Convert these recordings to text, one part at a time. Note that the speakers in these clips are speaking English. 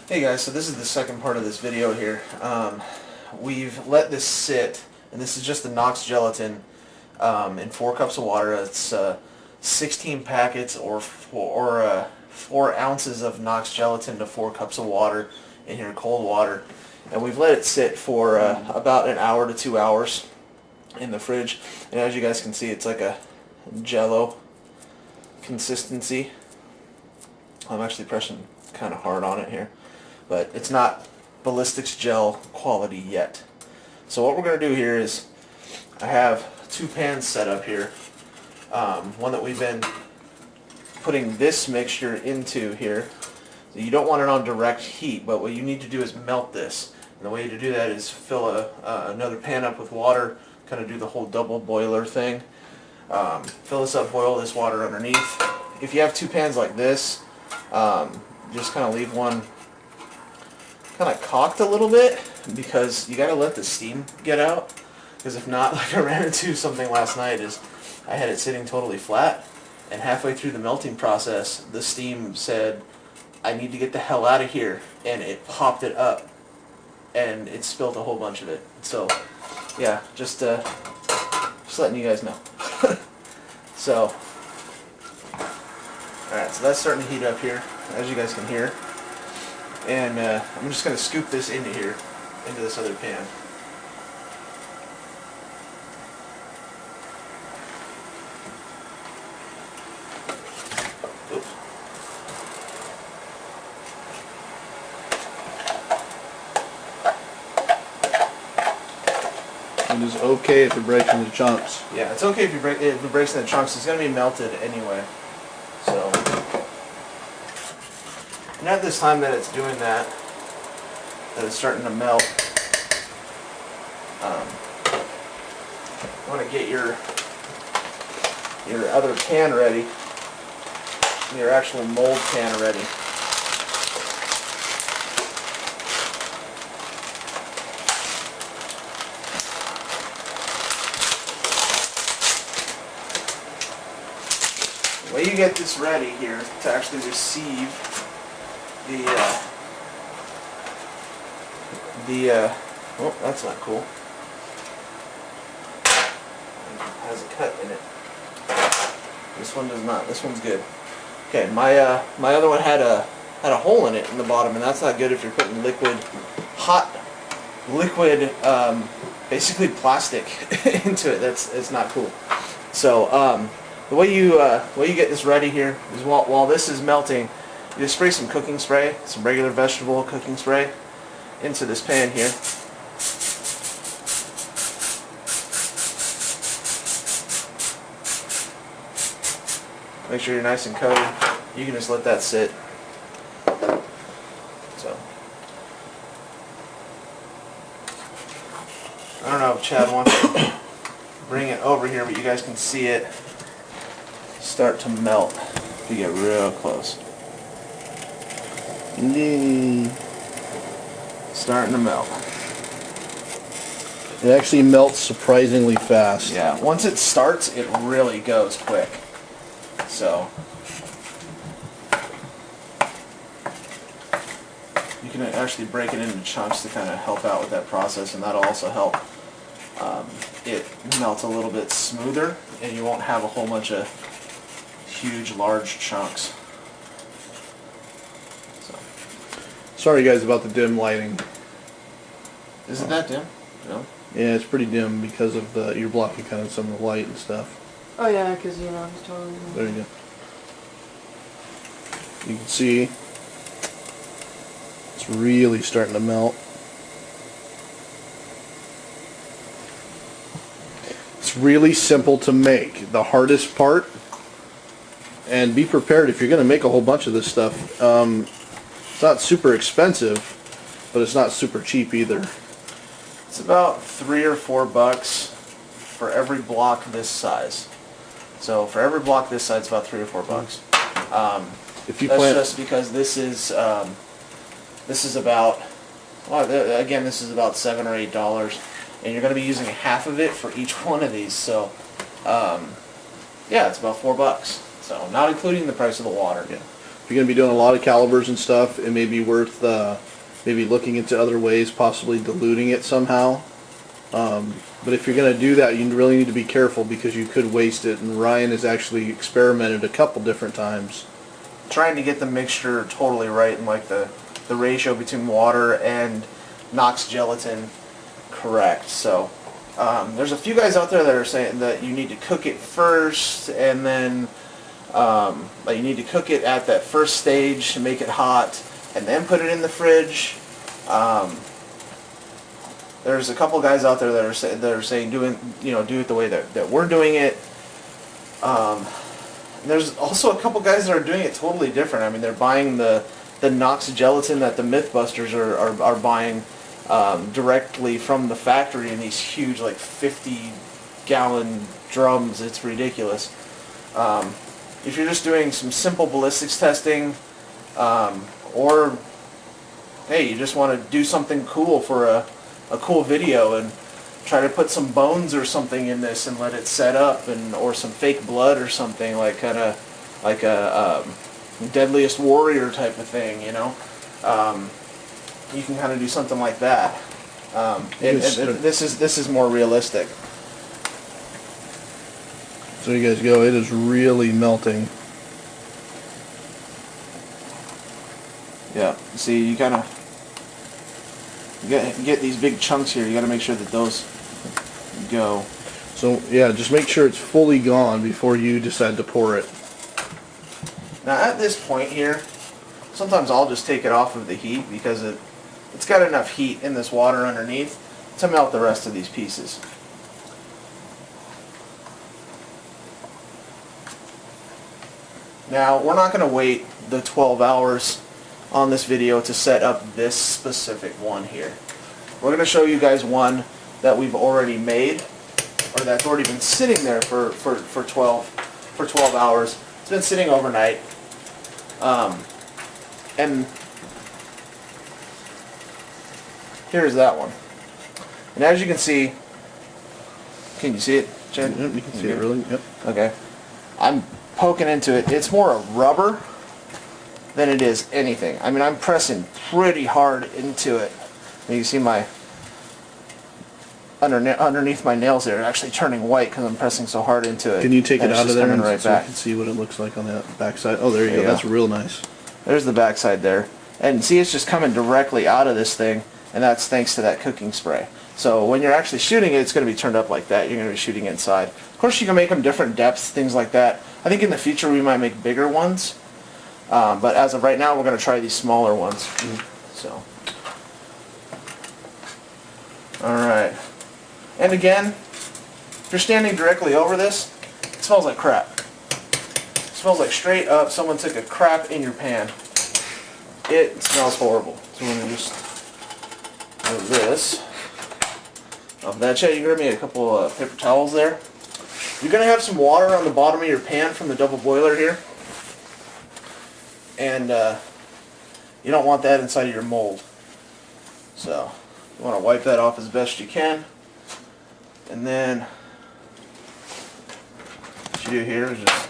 Hey guys, so this is the second part of this video here. We've let this sit, and this is just the Knox gelatin in 4 cups of water. It's 16 packets or 4 ounces of Knox gelatin to 4 cups of water in here, cold water. And we've let it sit for about an hour to 2 hours in the fridge. And as you guys can see, it's like a jello consistency. I'm actually pressing kind of hard on it here, but it's not Ballistics gel quality yet. So what we're going to do here is, I have 2 pans set up here. One that we've been putting this mixture into here. So you don't want it on direct heat, but what you need to do is melt this. And the way to do that is fill another pan up with water, kind of do the whole double boiler thing. Fill this up, boil this water underneath. If you have 2 pans like this, just kind of leave one kind of cocked a little bit, because you got to let the steam get out, because if not, like I ran into something last night, is I had it sitting totally flat, and halfway through the melting process the steam said, I need to get the hell out of here, and it popped it up and it spilled a whole bunch of it. So yeah, just letting you guys know. So alright, so that's starting to heat up here, as you guys can hear. And I'm just going to scoop this into here, into this other pan. Oops. It is okay if it breaks into chunks. Yeah, it's okay if it breaks into chunks. It's going to be melted anyway. So, and at this time that it's doing that it's starting to melt, you want to get your other pan ready, your actual mold pan ready. The way you get this ready here to actually receive oh, that's not cool. It has a cut in it. This one does not. This one's good. Okay, my other one had a hole in it in the bottom, and that's not good if you're putting hot liquid, basically plastic into it. It's not cool. So the way you get this ready here is while this is melting, you just spray some cooking spray, some regular vegetable cooking spray, into this pan here. Make sure you're nice and coated. You can just let that sit. So I don't know if Chad wants to bring it over here, but you guys can see it start to melt if you get real close. Starting to melt. It actually melts surprisingly fast. Yeah, once it starts, it really goes quick. So you can actually break it into chunks to kind of help out with that process, and that'll also help it melt a little bit smoother, and you won't have a whole bunch of huge, large chunks. So. Sorry guys about the dim lighting. Is it that dim? No. Yeah, it's pretty dim because of you're blocking kind of some of the light and stuff. Oh yeah, because you know it's totally. There you go. You can see it's really starting to melt. It's really simple to make. The hardest part, and be prepared if you're going to make a whole bunch of this stuff. It's not super expensive, but it's not super cheap either. It's about $3 or $4 for every block this size. So for every block this size, it's about $3 or $4. If you That's plan, just because this is about, well, again, this is about $7 or $8, and you're going to be using half of it for each one of these. So yeah, it's about $4. So not including the price of the water. yeah. If you're going to be doing a lot of calibers and stuff, it may be worth maybe looking into other ways, possibly diluting it somehow. But if you're going to do that, you really need to be careful because you could waste it. And Ryan has actually experimented a couple different times. Trying to get the mixture totally right and like the ratio between water and Knox gelatin correct. So there's a few guys out there that are saying that you need to cook it first, and then like you need to cook it at that first stage to make it hot, and then put it in the fridge. There's a couple guys out there that are saying do it the way that we're doing it. There's also a couple guys that are doing it totally different. I mean, they're buying the Knox gelatin that the Mythbusters are buying directly from the factory in these huge, like 50-gallon drums. It's ridiculous. If you're just doing some simple ballistics testing, or hey, you just want to do something cool for a cool video and try to put some bones or something in this and let it set up, or some fake blood or something, like kind of like a Deadliest Warrior type of thing, you know. You can kind of do something like that. And this is more realistic. So you guys go. It is really melting. Yeah. See, you kind of get these big chunks here. You got to make sure that those go. So yeah, just make sure it's fully gone before you decide to pour it. Now at this point here, sometimes I'll just take it off of the heat because it's got enough heat in this water underneath to melt the rest of these pieces. Now we're not going to wait the 12 hours on this video to set up this specific one here. We're going to show you guys one that we've already made, or that's already been sitting there for 12 hours. It's been sitting overnight. And here's that one. And as you can see, can you see it, Chad? Yep, you can see it really. Yep. Okay. I'm poking into it. It's more a rubber than it is anything. I mean, I'm pressing pretty hard into it. And you can see my underneath my nails there are actually turning white because I'm pressing so hard into it. Can you take it out of there and right so back. we can see what it looks like on that back side? Oh, there you go. Yeah. That's real nice. There's the back side there. And see, it's just coming directly out of this thing, and that's thanks to that cooking spray. So when you're actually shooting it, it's going to be turned up like that. You're going to be shooting inside. Of course, you can make them different depths, things like that. I think in the future we might make bigger ones. But as of right now, we're going to try these smaller ones. So, all right. And again, if you're standing directly over this, it smells like crap. It smells like straight up someone took a crap in your pan. It smells horrible. So we're going to just move this. Off that, Chad, you grab me a couple paper towels there. You're going to have some water on the bottom of your pan from the double boiler here. And you don't want that inside of your mold. So you want to wipe that off as best you can. And then what you do here is just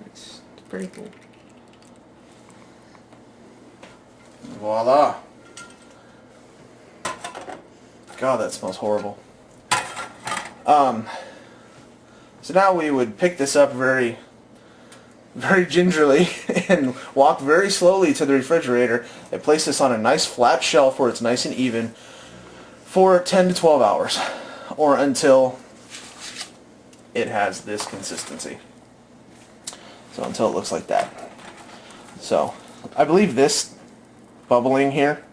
It's pretty cool. voila. God, that smells horrible. So now we would pick this up very gingerly and walk very slowly to the refrigerator and place this on a nice flat shelf where it's nice and even for 10 to 12 hours, or until it has this consistency. So until it looks like that. So I believe this bubbling here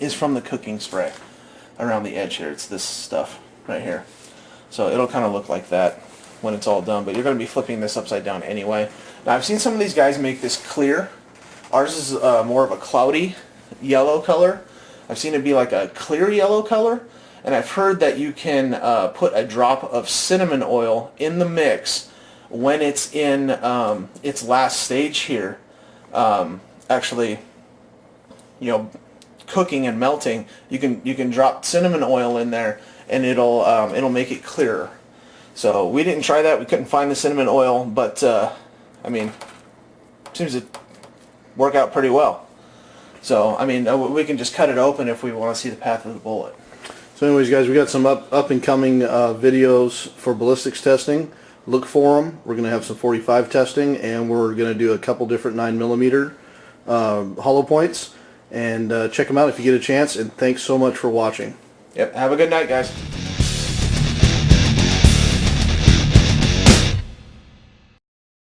is from the cooking spray around the edge here. It's this stuff right here. So it'll kind of look like that when it's all done, but you're going to be flipping this upside down anyway. Now I've seen some of these guys make this clear. Ours is more of a cloudy yellow color. I've seen it be like a clear yellow color, and I've heard that you can put a drop of cinnamon oil in the mix when it's in its last stage here, actually, you know, cooking and melting, you can drop cinnamon oil in there, and it'll make it clearer. So we didn't try that. We couldn't find the cinnamon oil, but I mean, seems to work out pretty well. So I mean, we can just cut it open if we want to see the path of the bullet. So anyways, guys, we got some up and coming videos for ballistics testing. Look for them. We're going to have some 45 testing, and we're going to do a couple different 9mm hollow points. And check them out if you get a chance. And thanks so much for watching. Yep. Have a good night, guys.